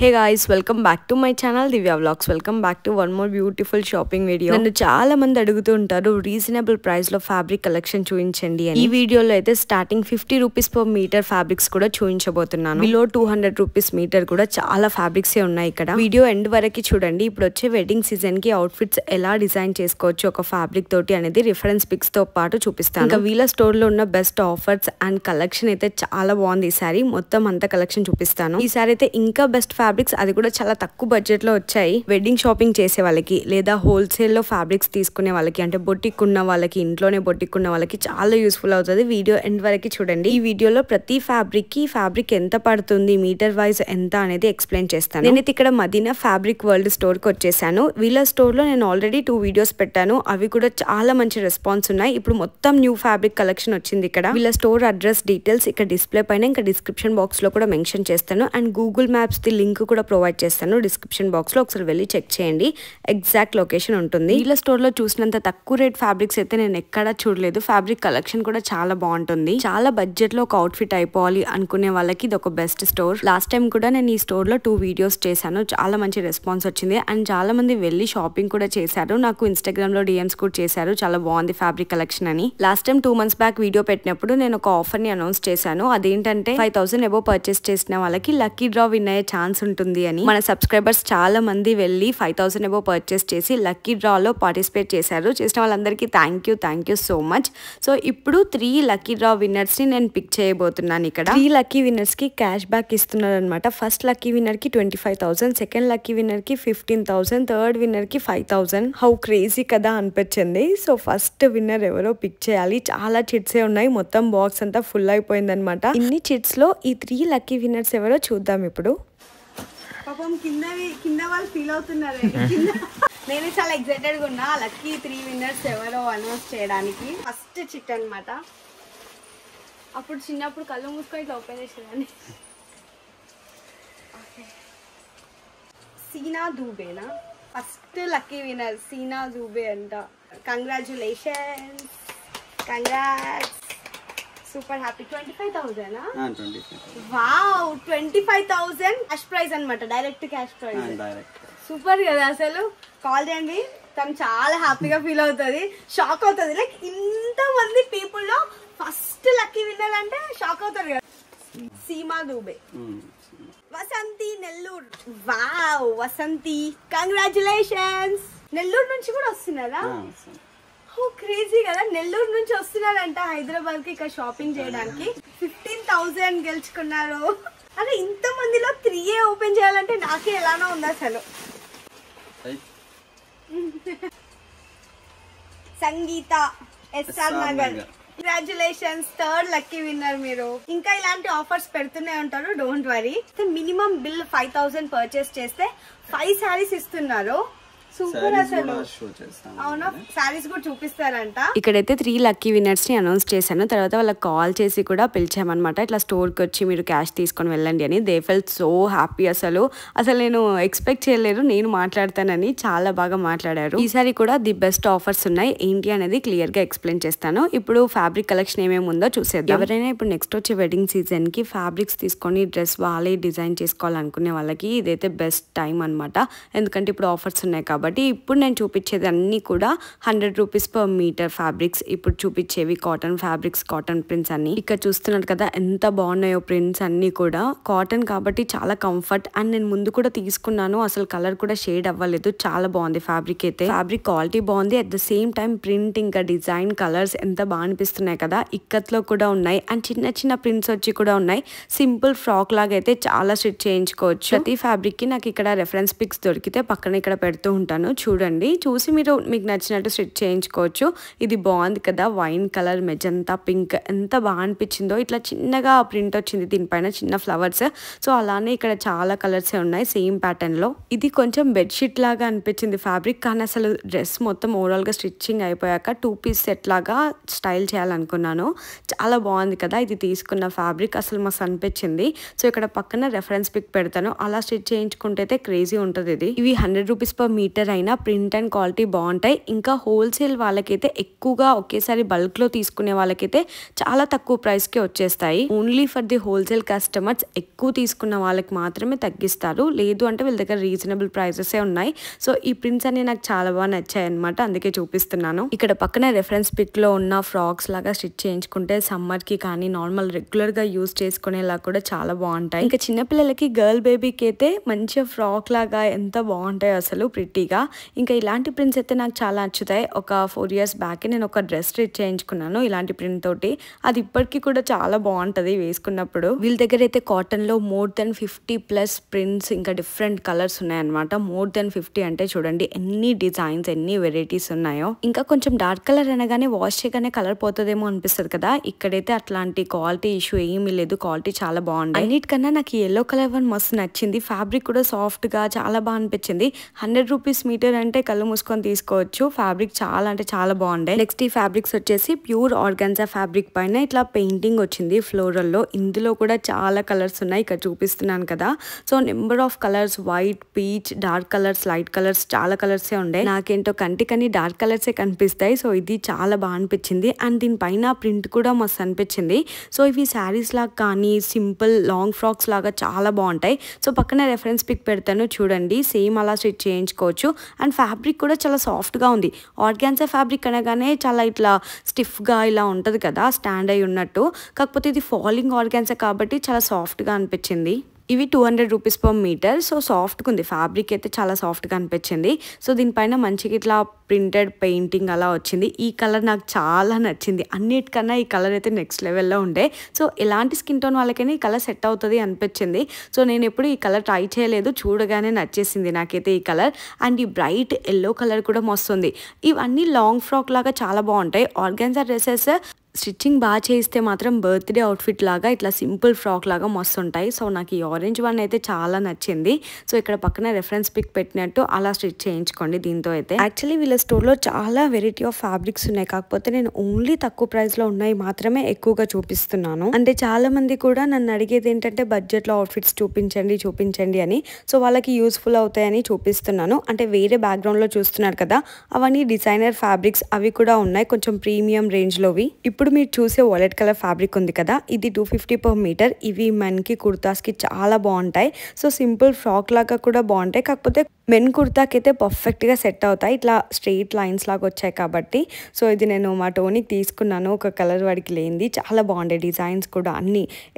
Hey guys, welcome back to my channel Divya Vlogs. Welcome back to one more beautiful shopping video. నన్ను చాలా మంది అడుగుతూ ఉంటారు reasonable price లో fabric collection చూపించండి అని. ఈ వీడియోలో అయితే starting 50 rupees per metre fabrics కూడా చూపించబోతున్నాను. బిలో 200 రూపీస్ మీటర్ కూడా చాలా ఫ్యాబ్రిక్స్ ఉన్నాయి ఇక్కడ. వీడియో ఎండ్ వరకు చూడండి. ఇప్పుడు వచ్చే వెడ్డింగ్ సీజన్ కి అవుట్ఫిట్స్ ఎలా డిజైన్ చేసుకోవచ్చు ఒక ఫ్యాబ్రిక్ తోటి అనేది రిఫరెన్స్ పిక్స్ తో పాటు చూపిస్తాను. ఇంకా వీళ్ళ స్టోర్ లో ఉన్న బెస్ట్ ఆఫర్స్ అండ్ కలెక్షన్ అయితే చాలా బాగుంది. ఈసారి మొత్తం అంతా కలెక్షన్ చూపిస్తాను. ఈసారి అయితే ఇంకా బెస్ట్ ఫ్యాబ్రిక్స్ అది కూడా చాలా తక్కువ బడ్జెట్ లో వచ్చాయి. వెడ్డింగ్ షాపింగ్ చేసే వాళ్ళకి లేదా హోల్సేల్ లో ఫ్యాబ్రిక్స్ తీసుకునే వాళ్ళకి అంటే బొటిక్ ఉన్న వాళ్ళకి ఇంట్లోనే బొటిక్ ఉన్న వాళ్ళకి చాలా యూస్ఫుల్ అవుతుంది. వీడియో ఎండ్ వరకు చూడండి. ఈ వీడియోలో ప్రతి ఫ్యాబ్రిక్ ఎంత పడుతుంది మీటర్ వైజ్ ఎంత అనేది ఎక్స్ప్లెయిన్ చేస్తాను. నేనైతే ఇక్కడ మదీనా ఫ్యాబ్రిక్ వరల్డ్ స్టోర్ కి వచ్చేసాను. వీళ్ళ స్టోర్ లో నేను ఆల్రెడీ 2 వీడియోస్ పెట్టాను. అవి కూడా చాలా మంచి రెస్పాన్స్ ఉన్నాయి. ఇప్పుడు మొత్తం న్యూ ఫ్యాబ్రిక్ కలెక్షన్ వచ్చింది ఇక్కడ. వీళ్ళ స్టోర్ అడ్రస్ డీటెయిల్స్ ఇక్కడ డిస్ప్లే పైన ఇంకా డిస్క్రిప్షన్ బాక్స్ లో కూడా మెన్షన్ చేస్తాను. And Google maps the link కూడా ప్రొవైడ్ చేస్తాను డిస్క్రిప్షన్ బాక్స్ లో. ఒకసారి వెళ్ళి చెక్ చేయండి, ఎగ్జాక్ట్ లొకేషన్ ఉంటుంది. వీళ్ళ స్టోర్ లో చూసినంత తక్కువ రేట్ ఫ్యాబ్రిక్స్ అయితే నేను ఎక్కడా చూడలేదు. ఫ్యాబ్రిక్ కలెక్షన్ కూడా చాలా బాగుంటుంది. చాలా బడ్జెట్ లో ఒక అవుట్ఫిట్ అయిపోవాలి అనుకునే వాళ్ళకి ఇది ఒక బెస్ట్ స్టోర్. లాస్ట్ టైం కూడా నేను ఈ స్టోర్ లో 2 వీడియోస్ చేశాను. చాలా మంచి రెస్పాన్స్ వచ్చింది అండ్ చాలా మంది వెళ్ళి షాపింగ్ కూడా చేశారు. నాకు ఇన్స్టాగ్రామ్ లో డిఎమ్స్ కూడా చేశారు, చాలా బాగుంది ఫ్యాబ్రిక్ కలెక్షన్ అని. Last time 2 months back video పెట్టినప్పుడు నేను ఒక ఆఫర్ ని అనౌన్స్ చేశాను. అదేంటంటే 5000 అబోవ్ పర్చేస్ చేసిన వాళ్ళకి లక్కీ డ్రా విన్ అయ్యే ఛాన్స్ ఉంటుంది అని. మన సబ్స్క్రైబర్స్ చాలా మంది వెళ్ళి 5000 అబోవ్ పర్చేస్ చేసి లక్కీ డ్రా లో పార్టిసిపేట్ చేశారు. చేసిన వాళ్ళందరికీ thank you so much. So ఇప్పుడు 3 లక్కీ డ్రా విన్నర్స్ ని నేను పిక్ చేయబోతున్నాను. ఇక్కడ 3 లక్కీ విన్నర్స్ కి క్యాష్ బ్యాక్ ఇస్తున్నారు అనమాట. ఫస్ట్ లక్కీ విన్నర్ కి 25,000, సెకండ్ లక్కీ విన్నర్ కి 15,000, థర్డ్ విన్నర్ కి 5,000. హౌ క్రేజీ కదా అనిపించింది. సో ఫస్ట్ విన్నర్ ఎవరో పిక్ చేయాలి. చాలా చిట్సే ఉన్నాయి, మొత్తం బాక్స్ అంతా ఫుల్ అయిపోయింది అనమాట. ఇన్ని చిట్స్ లో ఈ 3 లక్కీ విన్నర్స్ ఎవరో చూద్దాం ఇప్పుడు. పాపం కింద వాళ్ళు ఫీల్ అవుతున్నారు. నేను చాలా ఎక్సైటెడ్ గా ఉన్నా లక్కీ 3 విన్నర్స్ ఎవరో అనౌన్స్ చేయడానికి. ఫస్ట్ చిట్ అనమాట. అప్పుడు చిన్నప్పుడు కళ్ళు మూసుకొని ఇట్లా ఓపెన్ చేసేదాన్ని. సీనా దూబేనా first lucky winner. Seena Dubey అంట. Congratulations, congrats, super happy. 25,000. Wow, 25,000 cash prize అనమాట. Direct cash prize. సూపర్ కదా. అసలు కాల్ చేయండి, తను చాలా హ్యాపీగా ఫీల్ అవుతుంది, షాక్ అవుతుంది. లైక్ ఇంత మంది పీపుల్ లో ఫస్ట్ లక్కీ విన్నర్ అంటే షాక్ అవుతారు కదా. సీమా దూబే, వసంతి, నెల్లూరు. Wow Vasanthi, congratulations. నెల్లూరు నుంచి కూడా వస్తున్నారా? క్రేజీ కదా, నెల్లూరు నుంచి వస్తున్నారంట హైదరాబాద్ కి ఇక్కడ షాపింగ్ చేయడానికి. 15,000 గెలుచుకున్నారు. అదే ఇంత మందిలో 3 ఓపెన్ చేయాలంటే నాకే ఎలానో ఉంది అసలు. Sangeetha, SR Nagar, congratulations, third lucky winner మీరు. ఇంకా ఇలాంటి ఆఫర్స్ పెడుతూనే ఉంటారు, don't worry. Minimum bill 5,000 purchase చేస్తే 5 శారీస్ ఇస్తున్నారు. సూపర్ అసలు. అవునా, సారీస్ కూడా చూపిస్తారంట. ఇక్కడైతే 3 లక్కీ విన్నర్స్ ని అనౌన్స్ చేశాను. తర్వాత వాళ్ళకి కాల్ చేసి కూడా పిలిచామన్నమాట. ఇట్లా స్టోర్ కి వచ్చి మీరు క్యాష్ తీసుకొని వెళ్ళండి అని. They felt so happy. అసలు నేను ఎక్స్పెక్ట్ చేయలేరు నేను మాట్లాడతానని. చాలా బాగా మాట్లాడారు. ఈసారి కూడా ది బెస్ట్ ఆఫర్స్ ఉన్నాయి. ఏంటి అనేది క్లియర్ గా ఎక్స్ప్లెయిన్ చేస్తాను. ఇప్పుడు ఫ్యాబ్రిక్ కలెక్షన్ ఏమేమి ఉందో చూసేద్దాం. ఎవరైనా ఇప్పుడు నెక్స్ట్ వచ్చే వెడ్డింగ్ సీజన్ కి ఫ్యాబ్రిక్స్ తీసుకొని డ్రెస్ వాళ్ళే డిజైన్ చేసుకోవాలనుకునే వాళ్ళకి ఇదైతే బెస్ట్ టైం అనమాట. ఎందుకంటే ఇప్పుడు ఆఫర్స్ ఉన్నాయి కాబట్టి. ఇప్పుడు నేను చూపించేది అన్ని కూడా 100 రూపీస్ పర్ మీటర్ ఫ్యాబ్రిక్స్. ఇప్పుడు చూపించేవి కాటన్ ఫ్యాబ్రిక్స్, కాటన్ ప్రింట్స్ అన్ని. ఇక్కడ చూస్తున్నారు కదా ఎంత బాగున్నాయో ప్రింట్స్ అన్ని కూడా. కాటన్ కాబట్టి చాలా కంఫర్ట్. అండ్ నేను ముందు కూడా తీసుకున్నాను, అసలు కలర్ కూడా షేడ్ అవ్వలేదు. చాలా బాగుంది ఫ్యాబ్రిక్ అయితే. ఫ్యాబ్రిక్ క్వాలిటీ బాగుంది. At the same time print ఇంకా డిజైన్ కలర్స్ ఎంత బాగా అనిపిస్తున్నాయి కదా. ఇక్కత్లో కూడా ఉన్నాయి అండ్ చిన్న చిన్న ప్రింట్స్ వచ్చి కూడా ఉన్నాయి. సింపుల్ ఫ్రాక్ లాగా అయితే చాలా స్టిచ్ చేయించుకోవచ్చు. ప్రతి ఫ్యాబ్రిక్ కి నాకు ఇక్కడ రెఫరెన్స్ పిక్స్ దొరికితే పక్కన ఇక్కడ పెడుతూ ఉంటాను. చూడండి, చూసి మీకు నచ్చినట్టు స్టిచ్ చేయించుకోవచ్చు. ఇది బాగుంది కదా, వైన్ కలర్, మెజంతా పింక్, ఎంత బాగా అనిపించిందో. ఇట్లా చిన్నగా ప్రింట్ వచ్చింది దీనిపైన, చిన్న ఫ్లవర్స్. సో అలానే ఇక్కడ చాలా కలర్స్ ఉన్నాయి సేమ్ ప్యాటర్న్ లో. ఇది కొంచెం బెడ్షీట్ లాగా అనిపించింది ఫ్యాబ్రిక్, కానీ అసలు డ్రెస్ మొత్తం ఓవరాల్ గా స్టిచ్చింగ్ అయిపోయాక 2 పీస్ సెట్ లాగా స్టైల్ చేయాలనుకున్నాను. చాలా బాగుంది కదా ఇది తీసుకున్న ఫ్యాబ్రిక్, అసలు మస్తు అనిపించింది. సో ఇక్కడ పక్కన రెఫరెన్స్ పిక్ పెడతాను. అలా స్టిచ్ చేయించుకుంటే అయితే క్రేజీ ఉంటుంది ఇది. ఇవి 100 రూపీస్ పర్ మీటర్ మీటర్ అయినా ప్రింట్ అండ్ క్వాలిటీ బాగుంటాయి. ఇంకా హోల్సేల్ వాళ్ళకైతే ఎక్కువగా ఒకేసారి బల్క్లో తీసుకునే వాళ్ళకైతే చాలా తక్కువ ప్రైస్కి వచ్చేస్తాయి. Only for the wholesale customers ఎక్కువ తీసుకున్న వాళ్ళకి మాత్రమే తగ్గిస్తారు. లేదు అంటే వీళ్ళ దగ్గర రీజనబుల్ ప్రైసెసే ఉన్నాయి. సో ఈ ప్రింట్స్ అన్ని నాకు చాలా బాగా నచ్చాయి అనమాట, అందుకే చూపిస్తున్నాను. ఇక్కడ పక్కన రెఫరెన్స్ పిక్ లో ఉన్న ఫ్రాక్స్ లాగా స్టిచ్ చేయించుకుంటే సమ్మర్ కి కానీ నార్మల్ రెగ్యులర్ గా యూజ్ చేసుకునేలా కూడా చాలా బాగుంటాయి. ఇంకా చిన్నపిల్లలకి గర్ల్ బేబీకి అయితే మంచిగా ఫ్రాక్ లాగా ఎంత బాగుంటాయి అసలు ప్రిట్టీగా. ఇంకా ఇలాంటి ప్రింట్స్ అయితే నాకు చాలా నచ్చుతాయి. ఒక 4 years బ్యాక్ నేను ఒక డ్రెస్ స్టిచ్ చేయించుకున్నాను ఇలాంటి ప్రింట్ తోటి. అది ఇప్పటికీ కూడా చాలా బాగుంటది వేసుకున్నప్పుడు. వీళ్ళ దగ్గర అయితే కాటన్ లో more than 50+ ప్రింట్స్ ఇంకా డిఫరెంట్ కలర్స్ ఉన్నాయన్నమాట. more than 50 అంటే చూడండి ఎన్ని డిజైన్స్ ఎన్ని వెరైటీస్ ఉన్నాయో. ఇంకా కొంచెం డార్క్ కలర్ అనగానే వాష్ చేయగానే కలర్ పోతుందేమో అనిపిస్తుంది కదా, ఇక్కడైతే అట్లాంటి క్వాలిటీ ఇష్యూ ఏమీ లేదు. క్వాలిటీ చాలా బాగుంది. అన్నిటికన్నా నాకు ఎల్లో కలర్ వన్ మస్తు నచ్చింది. ఫ్యాబ్రిక్ కూడా సాఫ్ట్ గా చాలా బాగా అనిపించింది. 100 rupees మీటర్ అంటే కళ్ళు మూసుకొని తీసుకోవచ్చు. ఫ్యాబ్రిక్ చాలా అంటే చాలా బాగుండే. నెక్స్ట్ ఈ ఫ్యాబ్రిక్స్ వచ్చేసి ప్యూర్ ఆర్గాన్జా ఫ్యాబ్రిక్ పైన ఇట్లా పెయింటింగ్ వచ్చింది ఫ్లోరల్ లో. ఇందులో కూడా చాలా కలర్స్ ఉన్నాయి, ఇక్కడ చూపిస్తున్నాను కదా. So number of colours, white, peach, dark colours, light colours, చాలా కలర్సే ఉండే. నాకేంటో కంటికని డార్క్ కలర్సే కనిపిస్తాయి. సో ఇది చాలా బాగా అనిపించింది. అండ్ దీనిపైన ప్రింట్ కూడా మస్తు అనిపించింది. సో ఇవి శారీస్ లాగా కానీ సింపుల్ లాంగ్ ఫ్రాక్స్ లాగా చాలా బాగుంటాయి. సో పక్కన రెఫరెన్స్ పిక్ పెడతాను చూడండి, సేమ్ అలా స్టిచ్ చేయించుకోవచ్చు. అండ్ ఫ్యాబ్రిక్ కూడా చాలా సాఫ్ట్గా ఉంది. ఆర్గాన్జా ఫ్యాబ్రిక్ అనగానే చాలా ఇట్లా స్టిఫ్గా ఇలా ఉంటుంది కదా, స్టాండ్ అయి ఉన్నట్టు. కాకపోతే ఇది ఫాలింగ్ ఆర్గాన్జా కాబట్టి చాలా సాఫ్ట్గా అనిపించింది. ఇవి 200 rupees per meter. సో సాఫ్ట్గా ఉంది ఫ్యాబ్రిక్ అయితే, చాలా సాఫ్ట్గా అనిపించింది. సో దీనిపైన మంచిగా ఇట్లా ప్రింటెడ్ పెయింటింగ్ అలా వచ్చింది. ఈ కలర్ నాకు చాలా నచ్చింది. అన్నిటికన్నా ఈ కలర్ అయితే నెక్స్ట్ లెవెల్లో ఉండే. సో ఎలాంటి స్కిన్ టోన్ వాళ్ళకైనా ఈ కలర్ సెట్ అవుతుంది అనిపించింది. సో నేను ఎప్పుడు ఈ కలర్ ట్రై చేయలేదు, చూడగానే నచ్చేసింది నాకైతే ఈ కలర్. అండ్ ఈ బ్రైట్ ఎల్లో కలర్ కూడా మస్తుంది. ఇవన్నీ లాంగ్ ఫ్రాక్ లాగా చాలా బాగుంటాయి. ఆర్గాన్జా డ్రెస్సెస్ స్టిచ్చింగ్ బాగా చేస్తే మాత్రం బర్త్డే అవుట్ఫిట్ లాగా ఇట్లా సింపుల్ ఫ్రాక్ లాగా మస్తు ఉంటాయి. సో నాకు ఈ ఆరెంజ్ వన్ అయితే చాలా నచ్చింది. సో ఇక్కడ పక్కన రెఫరెన్స్ పిక్ పెట్టినట్టు అలా స్టిచ్ చేయించుకోండి దీంతో అయితే. యాక్చువల్లీ వీళ్ళ స్టోర్లో చాలా వెరైటీ ఆఫ్ ఫ్యాబ్రిక్స్ ఉన్నాయి, కాకపోతే నేను ఓన్లీ తక్కువ ప్రైస్లో ఉన్నాయి మాత్రమే ఎక్కువగా చూపిస్తున్నాను. అంటే చాలా మంది కూడా నన్ను అడిగేది ఏంటంటే బడ్జెట్లో అవుట్ఫిట్స్ చూపించండి అని. సో వాళ్ళకి యూస్ఫుల్ అవుతాయని చూపిస్తున్నాను. అంటే వేరే బ్యాక్గ్రౌండ్లో చూస్తున్నారు కదా, అవన్నీ డిజైనర్ ఫ్యాబ్రిక్స్, అవి కూడా ఉన్నాయి కొంచెం ప్రీమియం రేంజ్లోవి. ఇప్పుడు మీరు చూసే వాలెట్ కలర్ ఫ్యాబ్రిక్ ఉంది కదా, ఇది 250 per meter. ఇవి మెన్కి కుర్తాస్కి చాలా బాగుంటాయి. సో సింపుల్ ఫ్రాక్ లాగా కూడా బాగుంటాయి, కాకపోతే మెన్ కుర్తాకి అయితే పర్ఫెక్ట్గా సెట్ అవుతాయి. ఇట్లా స్ట్రెయిట్ లైన్స్ లాగా వచ్చాయి కాబట్టి. సో ఇది నేను మా టోనికి తీసుకున్నాను, ఒక కలర్ వాడికి లేనిది. చాలా బాగుండే డిజైన్స్ కూడా,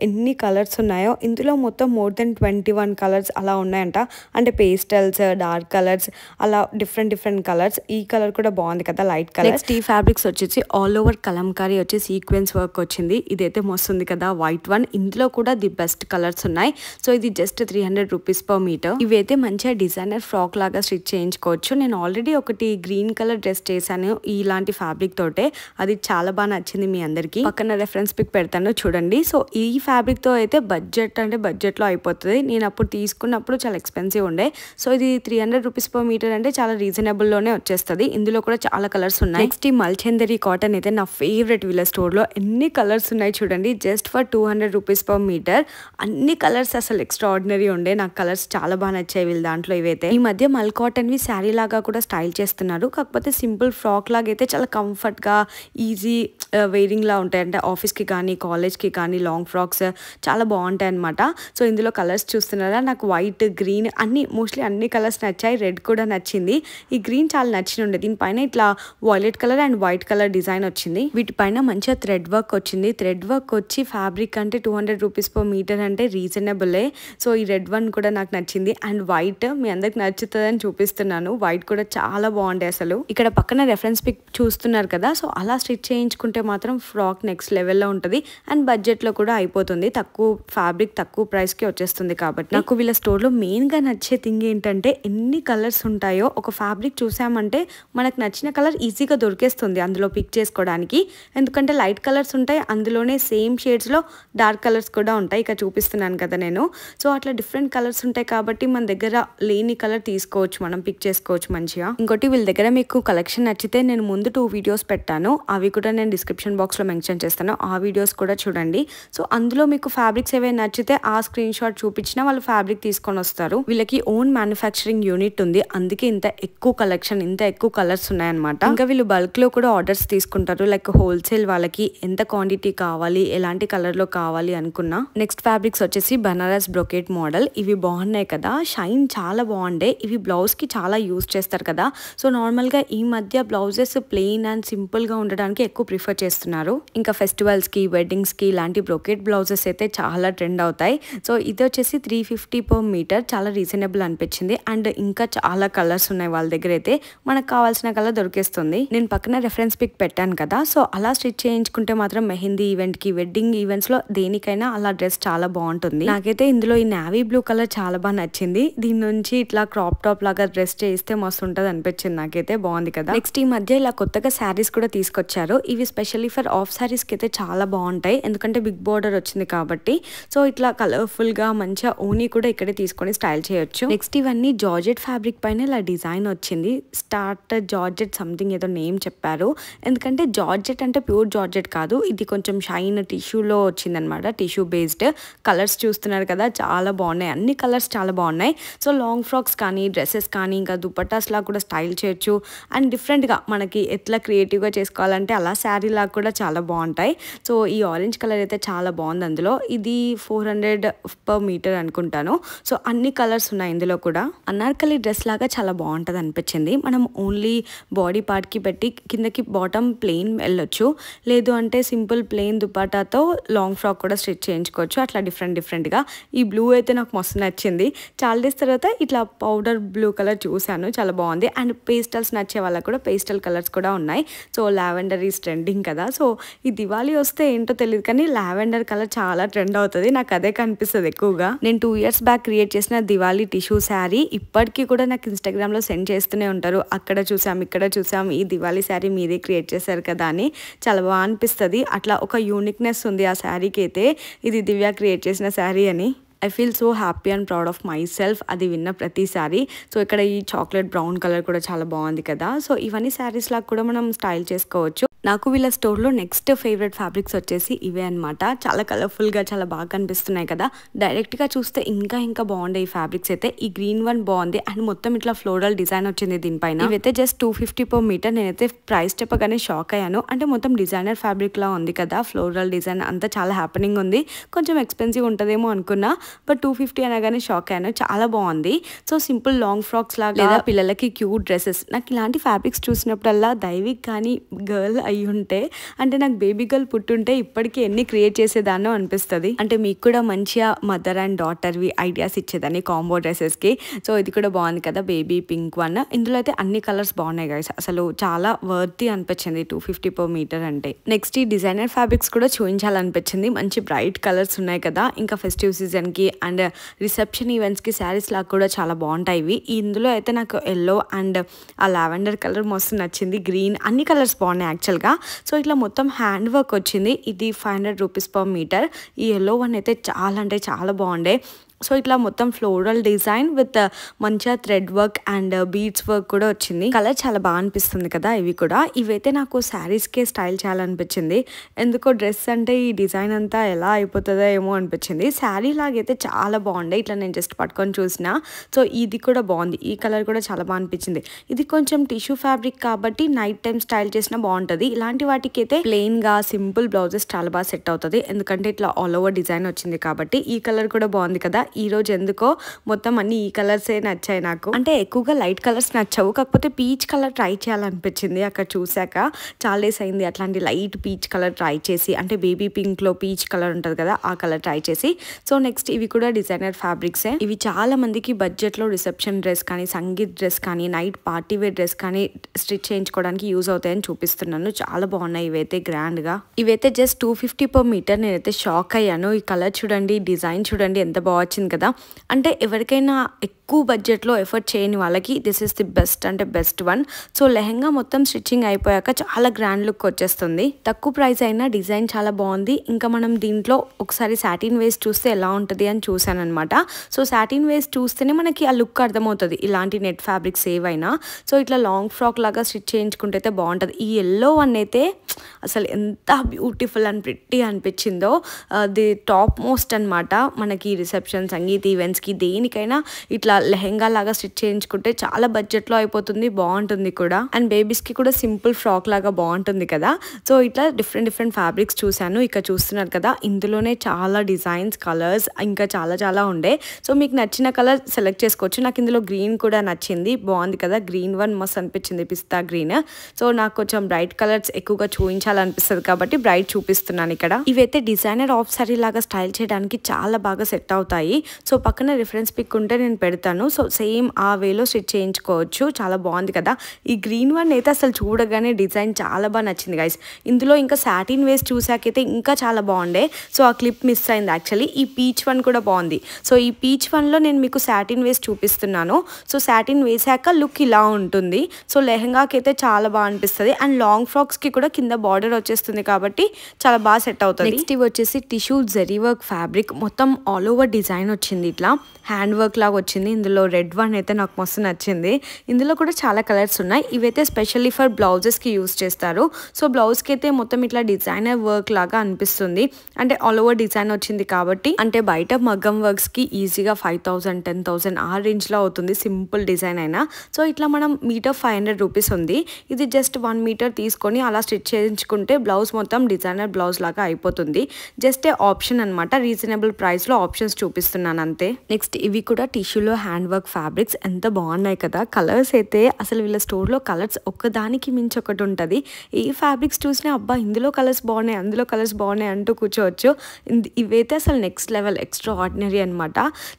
ఎన్ని కలర్స్ ఉన్నాయో. ఇందులో మొత్తం more than 21 కలర్స్ అలా ఉన్నాయంట. అంటే పేస్టల్స్, డార్క్ కలర్స్, అలా డిఫరెంట్ కలర్స్. ఈ కలర్ కూడా బాగుంది కదా, లైట్ కలర్. నెక్స్ట్ ఈ ఫ్యాబ్రిక్స్ వచ్చేసి ఆల్ ఓవర్ కలంకారీ వచ్చి సీక్వెన్స్ వర్క్ వచ్చింది. ఇదైతే మస్తుంది కదా, వైట్ వన్. ఇందులో కూడా ది బెస్ట్ కలర్స్ ఉన్నాయి. సో ఇది జస్ట్ 300 rupees per meter. ఇవైతే మంచిగా డిజైనర్ ఫ్రాక్ లాగా స్టిచ్ చేయించుకోవచ్చు. నేను ఆల్రెడీ ఒకటి గ్రీన్ కలర్ డ్రెస్ చేశాను ఇలాంటి ఫ్యాబ్రిక్ తోటే, అది చాలా బాగా నచ్చింది మీ అందరికి. పక్కన రెఫరెన్స్ పిక్ పెడతాను చూడండి. సో ఈ ఫ్యాబ్రిక్ తో అయితే బడ్జెట్ లో అయిపోతుంది. నేను అప్పుడు తీసుకున్నప్పుడు చాలా ఎక్స్పెన్సివ్ ఉండే. సో ఇది 300 rupees per meter అంటే చాలా రీజనబుల్ లోనే వచ్చేస్తుంది. ఇందులో కూడా చాలా కలర్స్ ఉన్నాయి. నెక్స్ట్ ఈ మల్చందరి కాటన్ అయితే నా ఫేవరెట్. వీళ్ళ స్టోర్ లో ఎన్ని కలర్స్ ఉన్నాయి చూడండి, just for 200 rupees per meter. అన్ని కలర్స్ అసలు ఎక్స్ట్రాడినరీ ఉండే. నాకు కలర్స్ చాలా బాగా నచ్చాయి వీళ్ళ దాంట్లో. ఇవైతే ఈ మధ్య మల్ కాటన్ వి శారీ లాగా కూడా స్టైల్ చేస్తున్నారు, కాకపోతే సింపుల్ ఫ్రాక్ లాగా అయితే చాలా కంఫర్ట్ గా ఈజీ వేరింగ్ లా ఉంటాయి. అంటే ఆఫీస్ కి కానీ కాలేజ్ కి కానీ లాంగ్ ఫ్రాక్స్ చాలా బాగుంటాయి అనమాట. సో ఇందులో కలర్స్ చూస్తున్నారా, నాకు వైట్, గ్రీన్ మోస్ట్లీ అన్ని కలర్స్ నచ్చాయి. రెడ్ కూడా నచ్చింది. ఈ గ్రీన్ చాలా నచ్చింది. దీనిపైన ఇట్లా violet colour and white colour design వచ్చింది. వీటిపైన మంచిగా థ్రెడ్ వర్క్ వచ్చింది. థ్రెడ్ వర్క్ వచ్చి ఫ్యాబ్రిక్ అంటే 200 rupees per meter అంటే రీజనబులే. సో ఈ రెడ్ వన్ కూడా నాకు నచ్చింది. అండ్ వైట్ మీ అందరికి నచ్చుతుందని చూపిస్తున్నాను. వైట్ కూడా చాలా బాగుండే అసలు. ఇక్కడ పక్కన రెఫరెన్స్ పిక్ చూస్తున్నారు కదా, సో అలా స్టిచ్ చేయించుకుంటే మాత్రం ఫ్రాక్ నెక్స్ట్ లెవెల్లో ఉంటుంది. అండ్ బడ్జెట్ లో కూడా అయిపోతుంది. తక్కువ ఫ్యాబ్రిక్ తక్కువ ప్రైస్ కి వచ్చేస్తుంది కాబట్టి. నాకు వీళ్ళ స్టోర్ లో మెయిన్ గా నచ్చే థింగ్ ఏంటంటే ఎన్ని కలర్స్ ఉంటాయో. ఒక ఫ్యాబ్రిక్ చూసామంటే మనకు నచ్చిన కలర్ ఈజీగా దొరికేస్తుంది అందులో పిక్ చేసుకోవడానికి. ఎందుకంటే లైట్ కలర్స్ ఉంటాయి, అందులోనే సేమ్ షేడ్స్ లో డార్క్ కలర్స్ కూడా ఉంటాయి. ఇక చూపిస్తున్నాను కదా నేను. సో అట్లా డిఫరెంట్ కలర్స్ ఉంటాయి కాబట్టి మన దగ్గర లేని కలర్ కలర్ తీసుకోవచ్చు, మనం పిక్ చేసుకోవచ్చు మంచిగా. ఇంకోటి వీళ్ళ దగ్గర మీకు కలెక్షన్ నచ్చితే నేను ముందు 2 వీడియోస్ పెట్టాను, అవి కూడా నేను డిస్క్రిప్షన్ బాక్స్ లో మెన్షన్ చేస్తాను, ఆ వీడియోస్ కూడా చూడండి. సో అందులో మీకు ఫ్యాబ్రిక్స్ ఏవైనా నచ్చితే ఆ స్క్రీన్ షాట్ చూపించినా వాళ్ళు ఫ్యాబ్రిక్ తీసుకొని వస్తారు. వీళ్ళకి ఓన్ మ్యానుఫ్యాక్చరింగ్ యూనిట్ ఉంది, అందుకే ఇంత ఎక్కువ కలెక్షన్, ఇంత ఎక్కువ కలర్స్ ఉన్నాయన్నమాట. ఇంకా వీళ్ళు బల్క్ లో కూడా ఆర్డర్స్ తీసుకుంటారు, లైక్ హోల్సేల్ వాళ్ళకి ఎంత క్వాంటిటీ కావాలి, ఎలాంటి కలర్ లో కావాలి అనుకున్నా. నెక్స్ట్ ఫ్యాబ్రిక్స్ వచ్చేసి బనారస్ బ్రొకేట్ మోడల్. ఇవి బాగున్నాయి కదా, షైన్ చాలా బాగుండే. ఇవి బ్లౌజ్ కి చాలా యూజ్ చేస్తారు కదా. సో నార్మల్ గా ఈ మధ్య బ్లౌజెస్ ప్లెయిన్ అండ్ సింపుల్ గా ఉండడానికి ఎక్కువ ప్రిఫర్ చేస్తున్నారు. ఇంకా ఫెస్టివల్స్ కి, వెడ్డింగ్స్ కి ఇలాంటి బ్రొకేట్ బ్లౌజెస్ అయితే చాలా ట్రెండ్ అవుతాయి. సో ఇది వచ్చేసి 350 per మీటర్, చాలా రీజనబుల్ అనిపించింది. అండ్ ఇంకా చాలా కలర్స్ ఉన్నాయి వాళ్ళ దగ్గర అయితే, మనకు కావాల్సిన కలర్ దొరికేస్తుంది. నేను పక్కన రెఫరెన్స్ పిక్ పెట్టాను కదా, సో అలా స్టిచ్ చేయించుకుంటే మాత్రం మెహందీ ఈవెంట్ కి, వెడ్డింగ్ ఈవెంట్స్ లో దేనికైనా అలా డ్రెస్ చాలా బాగుంటుంది. నాకైతే ఇందులో ఈ నావీ బ్లూ కలర్ చాలా బాగా నచ్చింది. దీని నుంచి ఇట్లా క్రాప్ టాప్ లాగా డ్రెస్ చేయిస్తే మస్తు ఉంటది అనిపించింది, నాకైతే బాగుంది కదా. నెక్స్ట్ ఈ మధ్య ఇలా కొత్తగా శారీస్ కూడా తీసుకొచ్చారు. ఇవి స్పెషల్లీ ఫర్ ఆఫ్ శారీస్ కి అయితే చాలా బాగుంటాయి, ఎందుకంటే బిగ్ బోర్డర్ వచ్చింది కాబట్టి. సో ఇట్లా కలర్ఫుల్ గా మంచిగా ఓనీ కూడా ఇక్కడే తీసుకొని స్టైల్ చేయొచ్చు. నెక్స్ట్ ఇవన్నీ జార్జెట్ ఫ్యాబ్రిక్ పైన ఇలా డిజైన్ వచ్చింది. స్టార్ట్ జార్జెట్ సంథింగ్ ఏదో నేమ్ చెప్పారు, ఎందుకంటే జార్జెట్ అంటే ప్యూర్ జార్జెట్ కాదు, ఇది కొంచెం షైన్ టిష్యూలో వచ్చింది అనమాట, టిష్యూ బేస్డ్. కలర్స్ చూస్తున్నారు కదా, చాలా బాగున్నాయి, అన్ని కలర్స్ చాలా బాగున్నాయి. సో లాంగ్ ఫ్రాక్స్ కానీ, డ్రెస్సెస్ కానీ, ఇంకా దుపట్టాస్ లాగా కూడా స్టైల్ చేయొచ్చు. అండ్ డిఫరెంట్ గా మనకి ఎట్లా క్రియేటివ్ గా చేసుకోవాలంటే అలా శారీ లాగా కూడా చాలా బాగుంటాయి. సో ఈ ఆరెంజ్ కలర్ అయితే చాలా బాగుంది. అందులో ఇది 400 per మీటర్ అనుకుంటాను. సో అన్ని కలర్స్ ఉన్నాయి ఇందులో కూడా. అనార్కలి డ్రెస్ లాగా చాలా బాగుంటది అనిపించింది. మనం ఓన్లీ బాడీ పార్ట్ కి పెట్టి కిందకి బాటమ్ ప్లెయిన్ వెళ్ళొచ్చు, లేదు అంటే సింపుల్ ప్లెయిన్ దుపట్టాతో లాంగ్ ఫ్రాక్ కూడా స్టిచ్ చేయించుకోవచ్చు, అట్లా డిఫరెంట్ గా. ఈ బ్లూ అయితే నాకు మస్తు నచ్చింది. చాలా డేస్ తర్వాత ఇట్లా పౌడర్ బ్లూ కలర్ చూసాను, చాలా బాగుంది. అండ్ పేస్టల్స్ నచ్చే వాళ్ళకి కూడా పేస్టల్ కలర్స్ కూడా ఉన్నాయి. సో లావెండర్ ఈస్ ట్రెండింగ్ కదా, సో ఈ దివాళీ వస్తే ఏంటో తెలియదు కానీ లావెండర్ కలర్ చాలా ట్రెండ్ అవుతుంది, నాకు అదే కనిపిస్తుంది ఎక్కువగా. నేను 2 years బ్యాక్ క్రియేట్ చేసిన దివాళీ టిష్యూ శారీ ఇప్పటికీ కూడా నాకు ఇన్స్టాగ్రామ్ లో సెండ్ చేస్తూనే ఉంటారు, అక్కడ చూసాం, ఇక్కడ చూసాం, ఈ దివాళీ శారీ మీరే క్రియేట్ చేశారు కదా అని. చాలా బాగా అనిపిస్తుంది, అట్లా ఒక యూనిక్నెస్ ఉంది ఆ శారీకి అయితే, ఇది దివ్య క్రియేట్ చేసిన శారీ అని. I feel so happy and proud of my self అది విన్న ప్రతిసారి. సో ఇక్కడ ఈ చాక్లెట్ బ్రౌన్ కలర్ కూడా చాలా బాగుంది కదా. సో ఇవన్నీ శారీస్ లాగా కూడా మనం స్టైల్ చేసుకోవచ్చు. నాకు వీళ్ళ స్టోర్లో నెక్స్ట్ ఫేవరెట్ ఫ్యాబ్రిక్స్ వచ్చేసి ఇవే అనమాట. చాలా కలర్ఫుల్గా చాలా బాగా కనిపిస్తున్నాయి కదా, డైరెక్ట్గా చూస్తే ఇంకా బాగుండే ఈ ఫ్యాబ్రిక్స్ అయితే. ఈ గ్రీన్ వన్ బాగుంది అండ్ మొత్తం ఇట్లా ఫ్లోరల్ డిజైన్ వచ్చింది దీనిపైన. ఇవైతే జస్ట్ 250 per మీటర్. నేనైతే ప్రైస్ చెప్పగానే షాక్ అయ్యాను, అంటే మొత్తం డిజైనర్ ఫ్యాబ్రిక్ లా ఉంది కదా, ఫ్లోరల్ డిజైన్ అంతా చాలా హ్యాపెనింగ్ ఉంది. కొంచెం ఎక్స్పెన్సివ్ ఉంటుందేమో అనుకున్నా, బట్ 250 అనగానే షాక్ అయ్యాను, చాలా బాగుంది. సో సింపుల్ లాంగ్ ఫ్రాక్స్ లాగా లేదా పిల్లలకి క్యూట్ డ్రెస్సెస్, నాకు ఇలాంటి ఫ్యాబ్రిక్స్ చూసినప్పుడల్లా దైవిక్ కానీ గర్ల్ అయి ఉంటే, అంటే నాకు బేబీ గర్ల్ పుట్టుంటే ఇప్పటికీ ఎన్ని క్రియేట్ చేసేదాన్నో అనిపిస్తుంది. అంటే మీకు కూడా మంచిగా మదర్ అండ్ డాటర్వి ఐడియాస్ ఇచ్చేదాన్ని కాంబో డ్రెస్సెస్ కి. సో ఇది కూడా బాగుంది కదా, బేబీ పింక్ వన్. ఇందులో అయితే అన్ని కలర్స్ బాగున్నాయి గైస్, అసలు చాలా వర్తీ అనిపించింది 250 per మీటర్ అంటే. నెక్స్ట్ ఈ డిజైనర్ ఫ్యాబ్రిక్స్ కూడా చూపించాలనిపించింది, మంచి బ్రైట్ కలర్స్ ఉన్నాయి కదా. ఇంకా ఫెస్టివ్ సీజన్ కి అండ్ రిసెప్షన్ ఈవెంట్స్ కి శారీస్ లాగా కూడా చాలా బాగుంటాయి ఇవి. ఇందులో అయితే నాకు ఎల్లో అండ్ ఆ లావెండర్ కలర్ మస్తు నచ్చింది, గ్రీన్, అన్ని కలర్స్ బాగున్నాయి యాక్చువల్గా. సో ఇట్లా మొత్తం హ్యాండ్ వర్క్ వచ్చింది, ఇది 500 rupees per మీటర్. ఈ ఎల్లో వన్ అయితే చాలా అంటే చాలా బాగుండే. సో ఇట్లా మొత్తం ఫ్లోరల్ డిజైన్ విత్ మంచిగా thread work and beads work కూడా వచ్చింది. కలర్ చాలా బాగా అనిపిస్తుంది కదా ఇవి కూడా. ఇవైతే నాకు శారీస్కే స్టైల్ చేయాలనిపించింది, ఎందుకో డ్రెస్ అంటే ఈ డిజైన్ అంతా ఎలా అయిపోతుందో ఏమో అనిపించింది. శారీ లాగైతే చాలా బాగుండే, ఇట్లా నేను జస్ట్ పట్టుకొని చూసిన. సో ఇది కూడా బాగుంది, ఈ కలర్ కూడా చాలా బాగా అనిపించింది. ఇది కొంచెం టిష్యూ ఫ్యాబ్రిక్ కాబట్టి నైట్ టైం స్టైల్ చేసినా బాగుంటుంది. ఇలాంటి వాటికి అయితే ప్లెయిన్ గా సింపుల్ బ్లౌజెస్ చాలా బాగా సెట్ అవుతుంది, ఎందుకంటే ఇట్లా ఆల్ ఓవర్ డిజైన్ వచ్చింది కాబట్టి. ఈ కలర్ కూడా బాగుంది కదా. ఈ రోజు ఎందుకో మొత్తం అన్ని ఈ కలర్సే నచ్చాయి నాకు, అంటే ఎక్కువగా లైట్ కలర్స్ నచ్చవు, కాకపోతే పీచ్ కలర్ ట్రై చేయాలనిపించింది అక్కడ చూసాక. చాలా డేస్ అయింది అట్లాంటి లైట్ పీచ్ కలర్ ట్రై చేసి, అంటే బేబీ పింక్ లో పీచ్ కలర్ ఉంటుంది కదా, ఆ కలర్ ట్రై చేసి. సో నెక్స్ట్ ఇవి కూడా డిజైనర్ ఫ్యాబ్రిక్సే. ఇవి చాలా మందికి బడ్జెట్ లో రిసెప్షన్ డ్రెస్ కానీ, సంగీత్ డ్రెస్ కానీ, నైట్ పార్టీ వేర్ డ్రెస్ కానీ స్టిచ్ చేయించుకోవడానికి యూజ్ అవుతాయని చూపిస్తున్నాను. చాలా బాగున్నాయి ఇవైతే గ్రాండ్ గా. ఇవైతే జస్ట్ 250 per మీటర్. నేనైతే షాక్ అయ్యాను, ఈ కలర్ చూడండి, డిజైన్ చూడండి ఎంత బాగా వచ్చింది కదా. అంటే ఎవరికైనా ఎక్కువ తక్కువ బడ్జెట్లో ఎఫర్ట్ చేయని వాళ్ళకి దిస్ ఇస్ ది బెస్ట్ అంటే బెస్ట్ వన్. సో లెహంగా మొత్తం స్టిచ్చింగ్ అయిపోయాక చాలా గ్రాండ్ లుక్ వచ్చేస్తుంది. తక్కువ ప్రైస్ అయినా డిజైన్ చాలా బాగుంది. ఇంకా మనం దీంట్లో ఒకసారి సాటిన్ వేస్ట్ చూస్తే ఎలా ఉంటుంది అని చూసాను అనమాట. సో సాటిన్ వేస్ట్ చూస్తేనే మనకి ఆ లుక్ అర్థమవుతుంది ఇలాంటి నెట్ ఫ్యాబ్రిక్స్ ఏవైనా. సో ఇట్లా లాంగ్ ఫ్రాక్ లాగా స్టిచ్ చేయించుకుంటే అయితే బాగుంటుంది. ఈ ఎల్లో వన్ అయితే అసలు ఎంత బ్యూటిఫుల్ అండ్ ప్రిట్టి అనిపించిందో. ది టాప్ మోస్ట్ అనమాట. మనకి రిసెప్షన్, సంగీత్ ఈవెంట్స్కి దేనికైనా ఇట్లా లెహెంగా లాగా స్టిచ్ చేయించుకుంటే చాలా బడ్జెట్లో అయిపోతుంది, బాగుంటుంది కూడా. అండ్ బేబీస్కి కూడా సింపుల్ ఫ్రాక్ లాగా బాగుంటుంది కదా. సో ఇట్లా డిఫరెంట్ ఫ్యాబ్రిక్స్ చూశాను. ఇక్కడ చూస్తున్నారు కదా, ఇందులోనే చాలా డిజైన్స్, కలర్స్ ఇంకా చాలా ఉండే. సో మీకు నచ్చిన కలర్ సెలెక్ట్ చేసుకోవచ్చు. నాకు ఇందులో గ్రీన్ కూడా నచ్చింది, బాగుంది కదా. గ్రీన్ వన్ మస్త్ అనిపించింది, పిస్తా గ్రీన్. సో నాకు కొంచెం బ్రైట్ కలర్స్ ఎక్కువగా చూపించాలనిపిస్తుంది కాబట్టి బ్రైట్ చూపిస్తున్నాను ఇక్కడ. ఇవైతే డిజైనర్ ఆఫ్ సారీ లాగా స్టైల్ చేయడానికి చాలా బాగా సెట్ అవుతాయి. సో పక్కన రిఫరెన్స్ పిక్ ఉంటే నేను పెడతాను. సో సేమ్ ఆ వేలో స్టిచ్ చేయించుకోవచ్చు. చాలా బాగుంది కదా. ఈ గ్రీన్ వన్ అయితే అసలు చూడగానే డిజైన్ చాలా బాగా నచ్చింది గైస్. ఇందులో ఇంకా సాటిన్ వేస్ట్ చూసాకైతే ఇంకా చాలా బాగుండే. సో ఆ క్లిప్ మిస్ అయింది యాక్చువల్లీ. ఈ పీచ్ వన్ కూడా బాగుంది. సో ఈ పీచ్ వన్లో నేను మీకు సాటిన్ వేస్ట్ చూపిస్తున్నాను. సో సాటిన్ వేసాక లుక్ ఇలా ఉంటుంది. సో లెహంగాకి అయితే చాలా బాగా అనిపిస్తుంది. అండ్ లాంగ్ ఫ్రాక్స్కి కూడా కింద బార్డర్ వచ్చేస్తుంది కాబట్టి చాలా బాగా సెట్ అవుతుంది. నెక్స్ట్ ఇవి వచ్చేసి టిష్యూ జరీ వర్క్ ఫ్యాబ్రిక్, మొత్తం ఆల్ ఓవర్ డిజైన్ వచ్చింది. ఇట్లా హ్యాండ్ వర్క్ లాగా వచ్చింది. ఇందులో రెడ్ వన్ అయితే నాకు మస్తు నచ్చింది. ఇందులో కూడా చాలా కలర్స్ ఉన్నాయి. ఇవైతే స్పెషల్లీ ఫర్ బ్లౌజెస్కి యూస్ చేస్తారు. సో బ్లౌజ్కి అయితే మొత్తం ఇట్లా డిజైనర్ వర్క్ లాగా అనిపిస్తుంది. అంటే ఆల్ ఓవర్ డిజైన్ వచ్చింది కాబట్టి, అంటే బయట మగ్గం వర్క్స్కి ఈజీగా 5,000 10,000 ఆ రేంజ్లో అవుతుంది సింపుల్ డిజైన్ అయినా. సో ఇట్లా మనం మీటర్ 500 రూపీస్ ఉంది. ఇది జస్ట్ 1 మీటర్ తీసుకొని అలా స్టిచ్ చేయించుకుంటే బ్లౌజ్ మొత్తం డిజైనర్ బ్లౌజ్ లాగా అయిపోతుంది. జస్ట్ ఏ ఆప్షన్ అనమాట. రీజనబుల్ ప్రైస్లో ఆప్షన్స్ చూపిస్తున్నాను అంతే. నెక్స్ట్ ఇవి కూడా టిష్యూలో హ్యాండ్ వర్క్ ఫ్యాబ్రిక్స్ ఎంత బాగున్నాయి కదా. కలర్స్ అయితే అసలు వీళ్ళ స్టోర్లో కలర్స్ ఒక్కదానికి మించి ఒకటి ఉంటుంది. ఏ ఫ్యాబ్రిక్స్ చూసినా అబ్బా ఇందులో కలర్స్ బాగున్నాయి, అందులో కలర్స్ బాగున్నాయి అంటూ కూర్చోవచ్చు. ఇవైతే అసలు నెక్స్ట్ లెవెల్ ఎక్స్ట్రా ఆర్డినరీ అనమాట.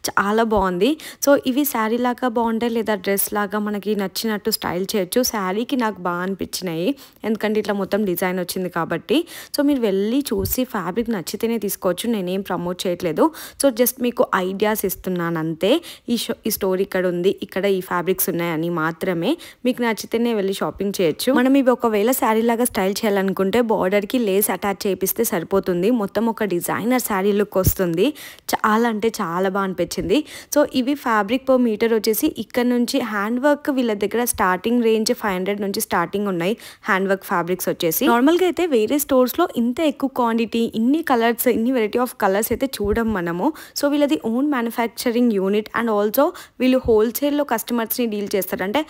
చాలా బాగుంది. సో ఇవి శారీ లాగా బాగుంటాయి లేదా డ్రెస్ లాగా మనకి నచ్చినట్టు స్టైల్ చేయొచ్చు. శారీకి నాకు బాగా అనిపించినాయి ఎందుకంటే ఇట్లా మొత్తం డిజైన్ వచ్చింది కాబట్టి. సో మీరు వెళ్ళి చూసి ఫ్యాబ్రిక్ నచ్చితేనే తీసుకోవచ్చు. నేనేం ప్రమోట్ చేయట్లేదు. సో జస్ట్ మీకు ఐడియాస్ ఇస్తున్నాను అంతే. ఈ స్టోర్ ఇక్కడ ఉంది, ఇక్కడ ఈ ఫ్యాబ్రిక్స్ ఉన్నాయని మాత్రమే. మీకు నచ్చితేనే వెళ్ళి షాపింగ్ చేయొచ్చు. మనం ఇవి ఒకవేళ శారీ లాగా స్టైల్ చేయాలనుకుంటే బార్డర్కి లేస్ అటాచ్ చేపిస్తే సరిపోతుంది. మొత్తం ఒక డిజైనర్ శారీ లుక్ వస్తుంది. చాలా అంటే చాలా బాగా అనిపించింది. సో ఇవి ఫ్యాబ్రిక్ పర్ మీటర్ వచ్చేసి ఇక్కడ నుంచి హ్యాండ్ వర్క్ వీళ్ళ దగ్గర స్టార్టింగ్ రేంజ్ 500 నుంచి స్టార్టింగ్ ఉన్నాయి. హ్యాండ్ వర్క్ ఫ్యాబ్రిక్స్ వచ్చేసి నార్మల్గా అయితే వేరే స్టోర్స్లో ఇంత ఎక్కువ క్వాంటిటీ, ఇన్ని కలర్స్, ఇన్ని వెరైటీ ఆఫ్ కలర్స్ అయితే చూడం మనము. సో వీళ్ళది own manufacturing unit and also వీళ్ళు హోల్సేల్లో కస్టమర్స్ని డీల్ చేస్తారు. అంటే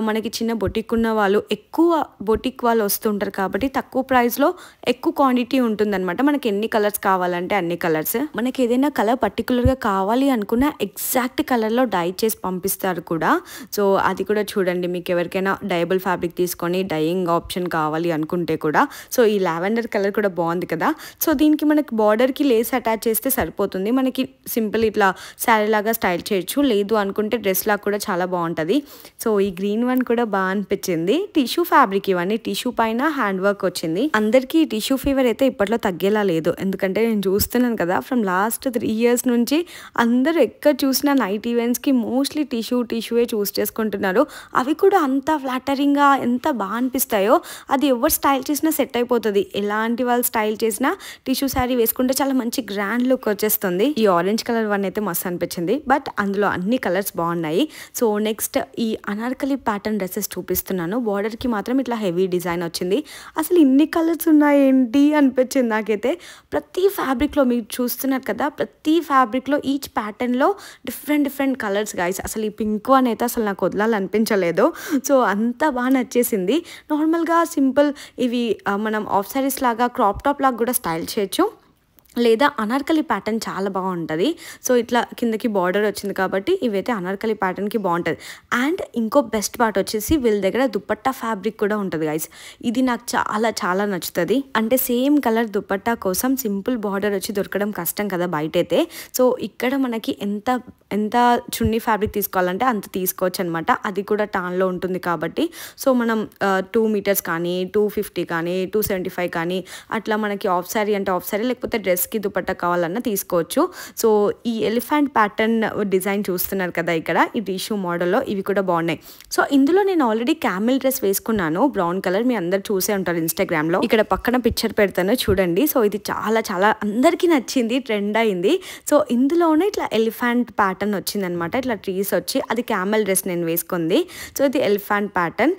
మనకి చిన్న బొటిక్ ఉన్న వాళ్ళు, ఎక్కువ బొటిక్ వాళ్ళు వస్తుంటారు కాబట్టి తక్కువ ప్రైస్లో ఎక్కువ క్వాంటిటీ ఉంటుందన్నమాట. మనకి ఎన్ని కలర్స్ కావాలంటే అన్ని కలర్స్. మనకి ఏదైనా కలర్ పర్టికులర్గా కావాలి అనుకున్న ఎగ్జాక్ట్ కలర్లో డై చేసి పంపిస్తారు కూడా. సో అది కూడా చూడండి. మీకు ఎవరికైనా డయబుల్ ఫ్యాబ్రిక్ తీసుకొని డైయింగ్ ఆప్షన్ కావాలి అనుకుంటే కూడా. సో ఈ లావెండర్ కలర్ కూడా బాగుంది కదా. సో దీనికి మనకి బార్డర్కి లేస్ అటాచ్ చేస్తే సరిపోతుంది. మనకి సింపుల్ ఇట్లా శారీ లాగా స్టైల్ చేయొచ్చు. లేదు అనుకుంటే డ్రెస్ లాగా కూడా చాలా బాగుంటుంది. సో ఈ గ్రీన్ వన్ కూడా బాగా అనిపించింది. టిష్యూ ఫ్యాబ్రిక్ ఇవన్నీ, టిష్యూ పైన హ్యాండ్ వర్క్ వచ్చింది. అందరికీ టిష్యూ ఫీవర్ అయితే ఇప్పట్లో తగ్గేలా లేదు. ఎందుకంటే నేను చూస్తున్నాను కదా, ఫ్రమ్ లాస్ట్ 3 years నుంచి అందరూ ఎక్కడ చూసినా నైట్ ఈవెంట్స్కి మోస్ట్లీ టిష్యూయే చూస్ చేసుకుంటున్నారు. అవి కూడా అంత ఫ్లాటరింగ్గా ఎంత బాగా అనిపిస్తాయో. అది ఎవరు స్టైల్ చేసినా సెట్ అయిపోతుంది. ఎలాంటి వాళ్ళు స్టైల్ చేసినా టిష్యూ శారీ వేసుకుంటే చాలా మంచి గ్రాండ్ లుక్ వచ్చేస్తుంది. ఈ ఆరెంజ్ కలర్ వన్ అయితే మస్తు అనిపించింది. బట్ అందులో అన్ని కలర్స్ బాగున్నాయి. సో నెక్స్ట్ ఈ అనార్కలి ప్యాటర్న్ డ్రెస్సెస్ చూపిస్తున్నాను. బార్డర్కి మాత్రం ఇట్లా హెవీ డిజైన్ వచ్చింది. అసలు ఇన్ని కలర్స్ ఉన్నాయేంటి అనిపించింది నాకైతే. ప్రతి ఫ్యాబ్రిక్లో మీరు చూస్తున్నారు కదా, ప్రతి ఫ్యాబ్రిక్లో ఈచ్ ప్యాటర్న్లో డిఫరెంట్ కలర్స్ గైస్. అసలు ఈ పింక్ వన్ అయితే అసలు నాకు వదలాలనిపించలేదు. సో అంత బాగా నచ్చేసింది. నార్మల్గా సింపుల్ ఇవి మనం ఆఫ్ సారీస్ లాగా క్రాప్ టాప్ లాగా కూడా స్టైల్ చేయొచ్చు. లేదా అనార్కలి ప్యాటర్న్ చాలా బాగుంటుంది. సో ఇట్లా కిందకి బార్డర్ వచ్చింది కాబట్టి ఇవైతే అనార్కలి ప్యాటర్న్కి బాగుంటుంది. అండ్ ఇంకో బెస్ట్ పార్ట్ వచ్చేసి వీళ్ళ దగ్గర దుపట్టా ఫ్యాబ్రిక్ కూడా ఉంటుంది గైస్. ఇది నాకు చాలా నచ్చుతుంది. అంటే సేమ్ కలర్ దుపట్టా కోసం సింపుల్ బార్డర్ వచ్చి దొరకడం కష్టం కదా బయట అయితే. సో ఇక్కడ మనకి ఎంత చున్నీ ఫ్యాబ్రిక్ తీసుకోవాలంటే అంత తీసుకోవచ్చు అనమాట. అది కూడా టాన్లో ఉంటుంది కాబట్టి. సో మనం 2 meters కానీ 250 కానీ 275 కానీ అట్లా మనకి ఆఫ్ శారీ అంటే ఆఫ్ శారీ, లేకపోతే డ్రెస్ డ్రెస్కి దుపట్టా కావాలన్నా తీసుకోవచ్చు. సో ఈ ఎలిఫెంట్ ప్యాటర్న్ డిజైన్ చూస్తున్నారు కదా ఇక్కడ ఈ టిష్యూ మోడల్లో, ఇవి కూడా బాగున్నాయి. సో ఇందులో నేను ఆల్రెడీ క్యామెల్ డ్రెస్ వేసుకున్నాను బ్రౌన్ కలర్, మీ అందరు చూసే ఉంటారు ఇన్స్టాగ్రామ్లో. ఇక్కడ పక్కన పిక్చర్ పెడతాను చూడండి. సో ఇది చాలా చాలా అందరికీ నచ్చింది, ట్రెండ్ అయింది. సో ఇందులోనే ఇట్లా ఎలిఫెంట్ ప్యాటర్న్ వచ్చిందనమాట, ఇట్లా ట్రీస్ వచ్చి, అది క్యామెల్ డ్రెస్ నేను వేసుకుంది. సో ఇది ఎలిఫెంట్ ప్యాటర్న్,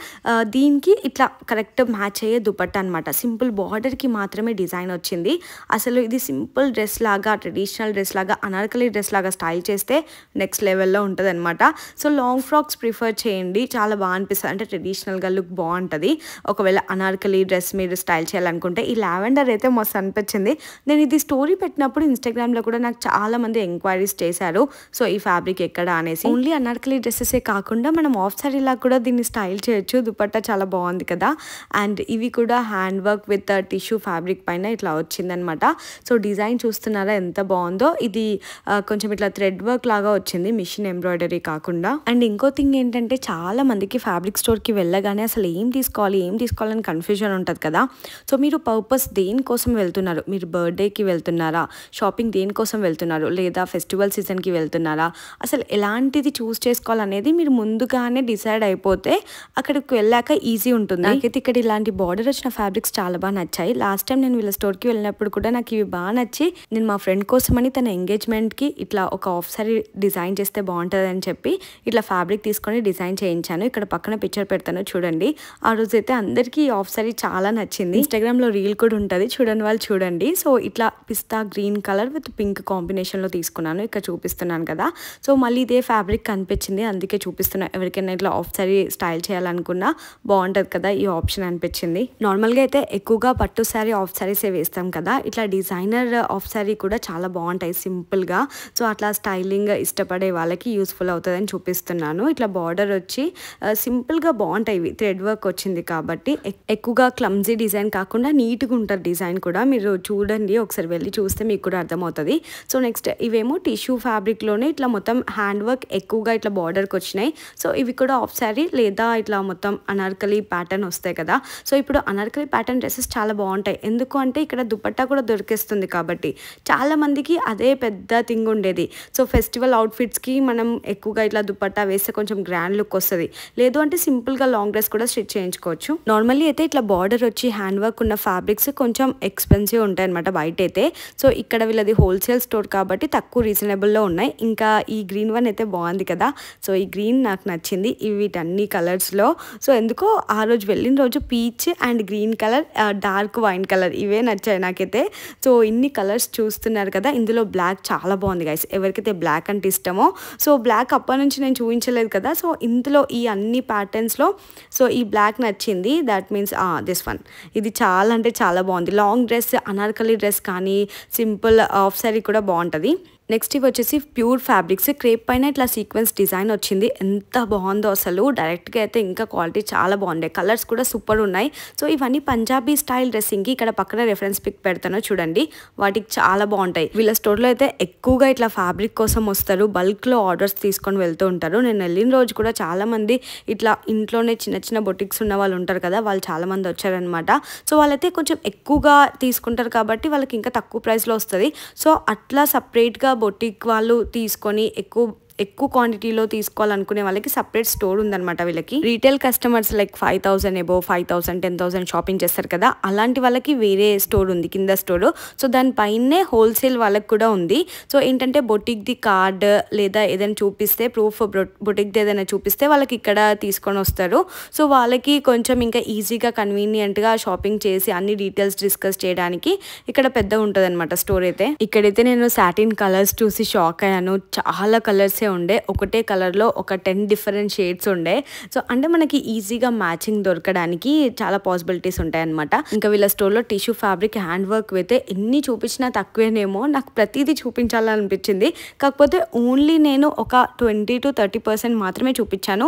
దీనికి ఇట్లా కరెక్ట్ మ్యాచ్ అయ్యే దుపట్టా అనమాట. సింపుల్ బార్డర్కి మాత్రమే డిజైన్ వచ్చింది. అసలు ఇది సింపుల్ డ్రెస్ లాగా, ట్రెడిషనల్ డ్రెస్ లాగా, అనార్కలి డ్రెస్ లాగా స్టైల్ చేస్తే నెక్స్ట్ లెవెల్లో ఉంటుంది అనమాట. సో లాంగ్ ఫ్రాక్స్ ప్రిఫర్ చేయండి, చాలా బాగా అనిపిస్తుంది, అంటే ట్రెడిషనల్గా లుక్ బాగుంటుంది. ఒకవేళ అనార్కలి డ్రెస్ మీరు స్టైల్ చేయాలనుకుంటే ఈ లావెండర్ అయితే మస్తు అనిపించింది. నేను ఇది స్టోరీ పెట్టినప్పుడు ఇన్స్టాగ్రామ్లో కూడా నాకు చాలా మంది ఎంక్వైరీస్ చేశారు, సో ఈ ఫ్యాబ్రిక్ ఎక్కడ అనేసి. ఓన్లీ అనార్కలి డ్రెస్సెసే కాకుండా మనం ఆఫ్ సారీలా కూడా దీన్ని స్టైల్ చేయొచ్చు. దుపట్టా చాలా బాగుంది కదా. అండ్ ఇవి కూడా hand work with tissue fabric పైన ఇట్లా వచ్చిందనమాట. సో డిజైన్ చూస్తున్నారా ఎంత బాగుందో. ఇది కొంచెం ఇట్లా థ్రెడ్ వర్క్ లాగా వచ్చింది, మిషన్ ఎంబ్రాయిడరీ కాకుండా. అండ్ ఇంకో థింగ్ ఏంటంటే చాలా మందికి ఫ్యాబ్రిక్ స్టోర్కి వెళ్ళగానే అసలు ఏం తీసుకోవాలని కన్ఫ్యూజన్ ఉంటుంది కదా. సో మీరు పర్పస్ దేనికోసం వెళ్తున్నారు, మీరు బర్త్డేకి వెళ్తున్నారా, షాపింగ్ దేనికోసం వెళ్తున్నారు, లేదా ఫెస్టివల్ సీజన్కి వెళ్తున్నారా, అసలు ఎలాంటిది చూస్ చేసుకోవాలనేది మీరు ముందుగానే డిసైడ్ అయిపోతే అక్కడికి వెళ్ళాక ఈజీ ఉంటుంది. నాకైతే ఇక్కడ ఇలాంటి బార్డర్ వచ్చిన ఫ్యాబ్రిక్స్ చాలా బాగా నచ్చాయి. లాస్ట్ టైం నేను వీళ్ళ స్టోర్కి వెళ్ళినప్పుడు కూడా నాకు ఇవి బాగా నచ్చి, నేను మా ఫ్రెండ్ కోసమని తన ఎంగేజ్మెంట్కి ఇట్లా ఒక ఆఫ్ సారీ డిజైన్ చేస్తే బాగుంటుంది అని చెప్పి ఇట్లా ఫ్యాబ్రిక్ తీసుకొని డిజైన్ చేయించాను. ఇక్కడ పక్కన పిక్చర్ పెడతాను చూడండి. ఆ రోజు అయితే అందరికీ ఈ ఆఫ్ సారీ చాలా నచ్చింది. ఇన్స్టాగ్రామ్లో రీల్ కూడా ఉంటుంది, చూడని వాళ్ళు చూడండి. సో ఇట్లా పిస్తా గ్రీన్ కలర్ విత్ పింక్ కాంబినేషన్లో తీసుకున్నాను, ఇక్కడ చూపిస్తున్నాను కదా. సో మళ్ళీ ఇదే ఫ్యాబ్రిక్ కనిపించింది, అందుకే చూపిస్తున్నా. ఎవరికైనా ఇట్లా ఆఫ్ సారీ స్టైల్ చేయాలనుకున్నా బాగుంటుంది కదా ఈ ఆప్షన్ అనిపించింది. నార్మల్గా అయితే ఎక్కువగా పట్టు సారీ ఆఫ్ సారీసే వేస్తాం కదా, ఇట్లా డిజైనర్ ఆఫ్ సారీ కూడా చాలా బాగుంటాయి సింపుల్గా. సో అట్లా స్టైలింగ్ ఇష్టపడే వాళ్ళకి యూస్ఫుల్ అవుతుందని చూపిస్తున్నాను. ఇట్లా బార్డర్ వచ్చి సింపుల్గా బాగుంటాయి, ఇవి థ్రెడ్ వర్క్ వచ్చింది కాబట్టి. ఎక్కువగా క్లమ్జీ డిజైన్ కాకుండా నీట్గా ఉంటుంది డిజైన్ కూడా. మీరు చూడండి, ఒకసారి వెళ్ళి చూస్తే మీకు కూడా అర్థమవుతుంది. సో నెక్స్ట్ ఇవేమో టిష్యూ ఫ్యాబ్రిక్లోనే ఇట్లా మొత్తం హ్యాండ్ వర్క్ ఎక్కువగా ఇట్లా బార్డర్కి వచ్చినాయి. సో ఇవి కూడా ఆఫ్ సారీ లేదా ఇట్లా మొత్తం అనార్కలి ప్యాటర్న్ వస్తాయి కదా. సో ఇప్పుడు అనార్కలి ప్యాటర్న్ డ్రెస్సెస్ చాలా బాగుంటాయి, ఎందుకు అంటే ఇక్కడ దుపట్టా కూడా దొరికేస్తుంది కాబట్టి. చాలా మందికి అదే పెద్ద థింగ్ ఉండేది. సో ఫెస్టివల్ అవుట్ఫిట్స్కి మనం ఎక్కువగా ఇట్లా దుపట్టా వేస్తే కొంచెం గ్రాండ్ లుక్ వస్తుంది, లేదు అంటే సింపుల్గా లాంగ్ డ్రెస్ కూడా స్టిచ్ చేయించుకోవచ్చు. నార్మల్లీ అయితే ఇట్లా బార్డర్ వచ్చి హ్యాండ్ వర్క్ ఉన్న ఫ్యాబ్రిక్స్ కొంచెం ఎక్స్పెన్సివ్ ఉంటాయి అనమాట బయట అయితే. సో ఇక్కడ వీళ్ళది హోల్సేల్ స్టోర్ కాబట్టి తక్కువ రీజనబుల్లో ఉన్నాయి. ఇంకా ఈ గ్రీన్ వన్ అయితే బాగుంది కదా. సో ఈ గ్రీన్ నాకు నచ్చింది వీటన్ని కలర్స్లో. సో ఎందుకో ఆ రోజు వెళ్ళిన రోజు peach and green colour, dark wine colour ఇవే నచ్చాయి నాకైతే. సో ఇన్ని కలర్స్ చూస్తున్నారు కదా. ఇందులో బ్లాక్ చాలా బాగుంది గైస్, ఎవరికైతే బ్లాక్ అంటే ఇష్టమో. సో బ్లాక్ అప్పటి నుంచి నేను చూపించలేదు కదా. సో ఇందులో ఈ అన్ని ప్యాటర్న్స్లో సో ఈ బ్లాక్ నచ్చింది. దట్ మీన్స్ దిస్ వన్, ఇది చాలా అంటే చాలా బాగుంది. లాంగ్ డ్రెస్, అనార్కలి డ్రెస్ కానీ సింపుల్ ఆఫ్ సారీ కూడా బాగుంటుంది. నెక్స్ట్ ఇవి వచ్చేసి ప్యూర్ ఫ్యాబ్రిక్స్, క్రేప్ పైన ఇట్లా సీక్వెన్స్ డిజైన్ వచ్చింది, ఎంత బాగుందో అసలు. డైరెక్ట్గా అయితే ఇంకా క్వాలిటీ చాలా బాగుండే, కలర్స్ కూడా సూపర్ ఉన్నాయి. సో ఇవన్నీ పంజాబీ స్టైల్ డ్రెస్సింగ్కి ఇక్కడ పక్కన రెఫరెన్స్ పిక్ పెడతానో చూడండి, వాటికి చాలా బాగుంటాయి. వీళ్ళ స్టోర్లో అయితే ఎక్కువగా ఇట్లా ఫ్యాబ్రిక్ కోసం వస్తారు, బల్క్లో ఆర్డర్స్ తీసుకొని వెళ్తూ ఉంటారు. నేను వెళ్ళిన రోజు కూడా చాలామంది ఇట్లా ఇంట్లోనే చిన్న చిన్న బొటిక్స్ ఉన్న వాళ్ళు ఉంటారు కదా, వాళ్ళు చాలామంది వచ్చారనమాట. సో వాళ్ళైతే కొంచెం ఎక్కువగా తీసుకుంటారు కాబట్టి వాళ్ళకి ఇంకా తక్కువ ప్రైస్లో వస్తుంది. సో అట్లా సపరేట్గా బొటిక్ వాళ్ళు తీసుకొని ఎక్కువ క్వాంటిటీలో తీసుకోవాలనుకునే వాళ్ళకి సపరేట్ స్టోర్ ఉందన్నమాట. వీళ్ళకి retail customers like 5,000 above 5,000 10,000 shopping చేస్తారు కదా, అలాంటి వాళ్ళకి వేరే స్టోర్ ఉంది, కింద స్టోర్. సో దానిపైనే హోల్సేల్ వాళ్ళకి కూడా ఉంది. సో ఏంటంటే బొటిక్ది కార్డ్ లేదా ఏదైనా చూపిస్తే, ప్రూఫ్ బొటిక్ది ఏదైనా చూపిస్తే వాళ్ళకి ఇక్కడ తీసుకొని వస్తారు. సో వాళ్ళకి కొంచెం ఇంకా ఈజీగా కన్వీనియంట్గా షాపింగ్ చేసి అన్ని డీటెయిల్స్ డిస్కస్ చేయడానికి ఇక్కడ పెద్ద ఉంటుంది అనమాట స్టోర్ అయితే. ఇక్కడైతే నేను సాటిన్ కలర్స్ చూసి షాక్ అయ్యాను, చాలా కలర్సే ఉండే, ఒకటే కలర్లో ఒక 10 డిఫరెంట్ షేడ్స్ ఉండే. సో అంటే మనకి ఈజీగా మ్యాచింగ్ దొరకడానికి చాలా పాసిబిలిటీస్ ఉంటాయి అనమాట. ఇంకా వీళ్ళ స్టోర్లో టిష్యూ ఫ్యాబ్రిక్ హ్యాండ్ వర్క్ అయితే ఎన్ని చూపించినా తక్కువేనేమో, నాకు ప్రతిదీ చూపించాలనిపించింది. కాకపోతే ఓన్లీ నేను ఒక 20 to 30% మాత్రమే చూపించాను.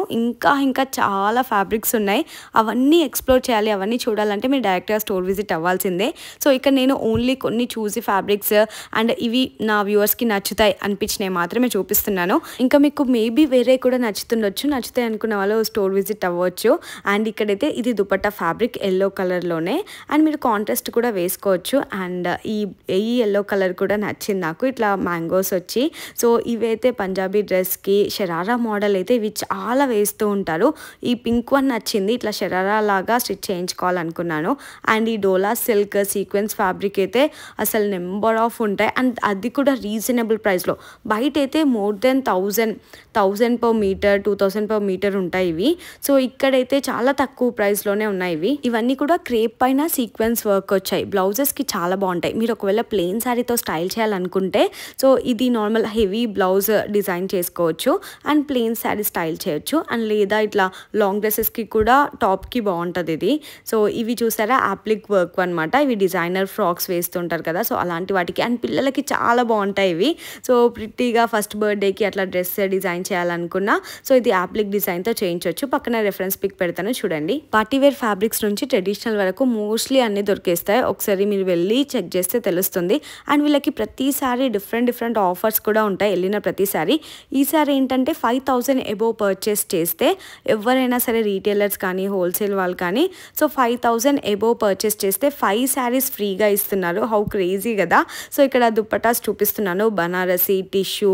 ఇంకా చాలా ఫ్యాబ్రిక్స్ ఉన్నాయి, అవన్నీ ఎక్స్ప్లోర్ చేయాలి, అవన్నీ చూడాలంటే మీరు డైరెక్ట్గా స్టోర్ విజిట్ అవ్వాల్సిందే. సో ఇక్కడ నేను ఓన్లీ కొన్ని చూసి ఫ్యాబ్రిక్స్ అండ్ ఇవి నా వ్యూవర్స్కి నచ్చుతాయి అనిపించినవి మాత్రమే చూపిస్తున్నాను. ఇంకా మీకు మేబీ వేరే కూడా నచ్చుతుండొచ్చు, నచ్చుతాయి అనుకున్న వాళ్ళు స్టోర్ విజిట్ అవ్వచ్చు. అండ్ ఇక్కడైతే ఇది దుపట్టా ఫ్యాబ్రిక్ ఎల్లో కలర్లోనే, అండ్ మీరు కాంట్రాస్ట్ కూడా వేసుకోవచ్చు. అండ్ ఈ ఎల్లో కలర్ కూడా నచ్చింది నాకు, ఇట్లా మ్యాంగోస్ వచ్చి. సో ఇవైతే పంజాబీ డ్రెస్కి షరారా మోడల్ అయితే ఇవి చాలా వేస్తూ ఉంటారు. ఈ పింక్ వన్ నచ్చింది, ఇట్లా షరారా లాగా స్టిచ్ చేయించుకోవాలనుకున్నాను. అండ్ ఈ డోలా సిల్క్ సీక్వెన్స్ ఫ్యాబ్రిక్ అయితే అసలు నెంబర్ ఆఫ్ ఉంటాయి, అండ్ అది కూడా రీజనబుల్ ప్రైస్లో. బయట అయితే more than 1000 per metre, 2000 per metre ఉంటాయి ఇవి. సో ఇక్కడైతే చాలా తక్కువ ప్రైస్లోనే ఉన్నాయి ఇవి. ఇవన్నీ కూడా క్రేప్ పైన సీక్వెన్స్ వర్క్ వచ్చాయి. బ్లౌజెస్కి చాలా బాగుంటాయి. మీరు ఒకవేళ ప్లెయిన్ శారీతో స్టైల్ చేయాలనుకుంటే సో ఇది నార్మల్ హెవీ బ్లౌజ్ డిజైన్ చేసుకోవచ్చు అండ్ ప్లెయిన్ శారీ స్టైల్ చేయొచ్చు. అండ్ లేదా ఇట్లా లాంగ్ డ్రెస్సెస్కి కూడా టాప్కి బాగుంటుంది ఇది. సో ఇవి చూసారా యాప్లిక్ వర్క్ అనమాట. ఇవి డిజైనర్ ఫ్రాక్స్ వేస్తుంటారు కదా, సో అలాంటి వాటికి. అండ్ పిల్లలకి చాలా బాగుంటాయి ఇవి. సో ప్రిట్టీగా ఫస్ట్ బర్త్డేకి అట్లా డ్రెస్ డిజైన్ చేయాలనుకున్నా సో ఇది యాప్లిక్ డిజైన్తో చేయించవచ్చు. పక్కన రెఫరెన్స్ పిక్ పెడతాను చూడండి. పార్టీవేర్ ఫ్యాబ్రిక్స్ నుంచి ట్రెడిషనల్ వరకు మోస్ట్లీ అన్నీ దొరికేస్తాయి. ఒకసారి మీరు వెళ్ళి చెక్ చేస్తే తెలుస్తుంది. అండ్ వీళ్ళకి ప్రతిసారి డిఫరెంట్ ఆఫర్స్ కూడా ఉంటాయి వెళ్ళిన ప్రతిసారి. ఈసారి ఏంటంటే 5000 అబోవ్ పర్చేస్ చేస్తే ఎవరైనా సరే రీటైలర్స్ కానీ హోల్సేల్ వాళ్ళు కానీ సో 5000 అబోవ్ పర్చేస్ చేస్తే 5 శారీస్ ఫ్రీగా ఇస్తున్నారు. హౌ క్రేజీ కదా. సో ఇక్కడ దుపట్టాస్ చూపిస్తున్నాను, బనారసి, టిష్యూ,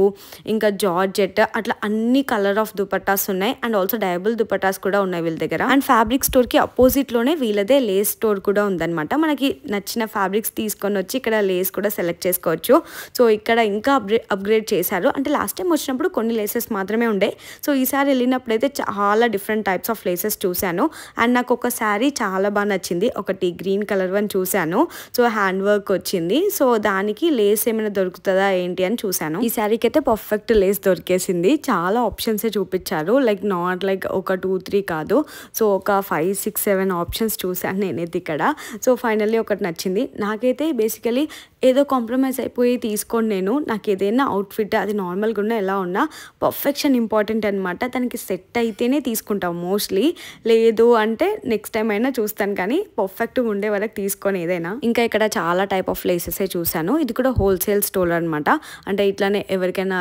ఇంకా జార్జెట్, అట్లా అన్ని కలర్ ఆఫ్ దుపట్టాస్ ఉన్నాయి. అండ్ ఆల్సో డయబుల్ దుపట్టాస్ కూడా ఉన్నాయి వీళ్ళ దగ్గర. అండ్ ఫ్యాబ్రిక్ స్టోర్కి అపోజిట్లోనే వీళ్ళదే లేస్ స్టోర్ కూడా ఉందన్నమాట. మనకి నచ్చిన ఫ్యాబ్రిక్స్ తీసుకొని వచ్చి ఇక్కడ లేస్ కూడా సెలెక్ట్ చేసుకోవచ్చు. సో ఇక్కడ ఇంకా అప్గ్రేడ్ చేశారు. అంటే లాస్ట్ టైం వచ్చినప్పుడు కొన్ని లేసెస్ మాత్రమే ఉండే. సో ఈసారి వెళ్ళినప్పుడు అయితే చాలా డిఫరెంట్ టైప్స్ ఆఫ్ లేసెస్ చూశాను. అండ్ నాకు ఒక శారీ చాలా బాగా నచ్చింది. ఒకటి గ్రీన్ కలర్ వన్ చూశాను. సో హ్యాండ్ వర్క్ వచ్చింది. సో దానికి లేస్ ఏమైనా దొరుకుతుందా ఏంటి అని చూశాను. ఈ శారీకి అయితే పర్ఫెక్ట్ లేస్ దొరికేసింది. చాలా ఆప్షన్సే చూపించారు, లైక్ నాట్ లైక్ ఒక 2-3 కాదు. సో ఒక 5-6-7 ఆప్షన్స్ చూశాను నేనైతే ఇక్కడ. సో ఫైనల్లీ ఒకటి నచ్చింది. నాకైతే బేసికలీ ఏదో కాంప్రమైజ్ అయిపోయి తీసుకోండి నేను. నాకు ఏదైనా అవుట్ఫిట్ అది నార్మల్గా ఉన్నా ఎలా ఉన్నా పర్ఫెక్షన్ ఇంపార్టెంట్ అనమాట. దానికి సెట్ అయితేనే తీసుకుంటాం మోస్ట్లీ. లేదు అంటే నెక్స్ట్ టైం అయినా చూస్తాను, కానీ పర్ఫెక్ట్గా ఉండే వరకు తీసుకొని ఏదైనా. ఇంకా ఇక్కడ చాలా టైప్ ఆఫ్ లేసెసే చూశాను. ఇది కూడా హోల్సేల్ స్టోర్ అనమాట. అంటే ఇట్లానే ఎవరికైనా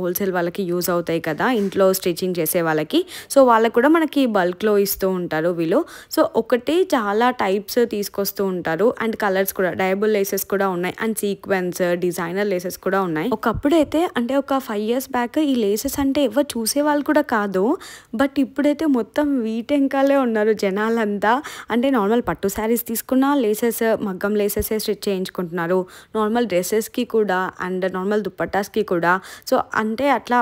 హోల్సేల్ వాళ్ళకి యూజ్ అవుతాయి కదా ఇంట్లో స్టిచ్చింగ్ చేసే వాళ్ళకి. సో వాళ్ళకి కూడా మనకి బల్క్లో ఇస్తూ ఉంటారు వీళ్ళు. సో ఒకటి చాలా టైప్స్ తీసుకొస్తూ ఉంటారు. అండ్ కలర్స్ కూడా డయబుల్ లేసెస్ కూడా ఉన్నాయి. అండ్ సీక్వెన్స్ డిజైనర్ లేసెస్ కూడా ఉన్నాయి. ఒకప్పుడైతే అంటే ఒక 5 years బ్యాక్ ఈ లేసెస్ అంటే ఎవరు చూసేవాళ్ళు కూడా కాదు. బట్ ఇప్పుడైతే మొత్తం వీటెంకాలే ఉన్నారు జనాలంతా. అంటే నార్మల్ పట్టు శారీస్ తీసుకున్నా లేసెస్, మగ్గం లేసెసే స్టిచ్ చేయించుకుంటున్నారు. నార్మల్ డ్రెస్సెస్కి కూడా అండ్ నార్మల్ దుపట్టాస్కి కూడా. సో అంటే అట్లా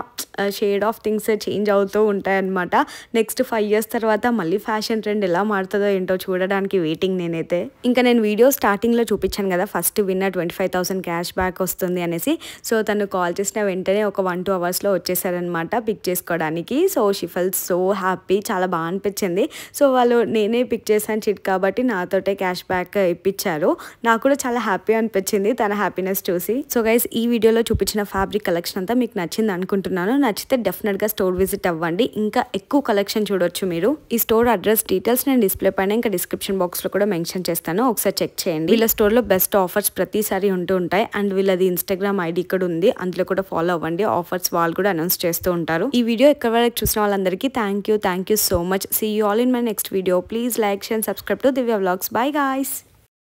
షేడ్ ఆఫ్ థింగ్స్ చేంజ్ అవుతూ ఉంటాయి అనమాట. నెక్స్ట్ 5 years తర్వాత మళ్ళీ ఫ్యాషన్ ట్రెండ్ ఎలా మారుతుందో ఏంటో చూడడానికి వెయిటింగ్ నేనైతే. ఇంకా నేను వీడియో స్టార్టింగ్లో చూపించాను కదా ఫస్ట్ విన్నర్ 25,000 క్యాష్ బ్యాక్ వస్తుంది అనేసి. సో తను కాల్ చేసిన వెంటనే ఒక 1-2 hours వచ్చేసారనమాట పిక్ చేసుకోవడానికి. So she felt so happy, చాలా బాగా అనిపించింది. సో వాళ్ళు నేనే పిక్ చేశాను చిట్ కాబట్టి నాతోటే క్యాష్ బ్యాక్ ఇప్పించారు. నాకు కూడా చాలా హ్యాపీ అనిపించింది తన హ్యాపీనెస్ చూసి. సో గైస్ ఈ వీడియోలో చూపించిన ఫ్యాబ్రిక్ కలెక్షన్ అంతా మీకు నచ్చింది అనుకుంటున్నాను. నచ్చితే డెఫినెట్గా స్టోర్ విజిట్ అవ్వండి. ఇంకా ఎక్కువ కలెక్షన్ చూడొచ్చు మీరు. ఈ స్టోర్ అడ్రస్ డీటెయిల్స్ నేను డిస్ప్లే పైన ఇంకా డిస్క్రిప్షన్ బాక్స్లో కూడా మెన్షన్ చేస్తాను, ఒకసారి చెక్ చేయండి. వీళ్ళ స్టోర్లో బెస్ట్ ఆఫర్స్ ప్రతిసారి ఉంటూ ఉంటాయి. అండ్ వీళ్ళది ఇన్స్టాగ్రామ్ ఐడి ఇక్కడ ఉంది, అందులో కూడా ఫాలో అవ్వండి. ఆఫర్స్ వాళ్ళు కూడా అనౌన్స్ చేస్తూ ఉంటారు. ఈ వీడియో ఎక్కడ వరకు చూసిన వాళ్ళందరికీ thank you so much. See you all in my next video. Please like, share, subscribe to Divya vlogs. Bye guys.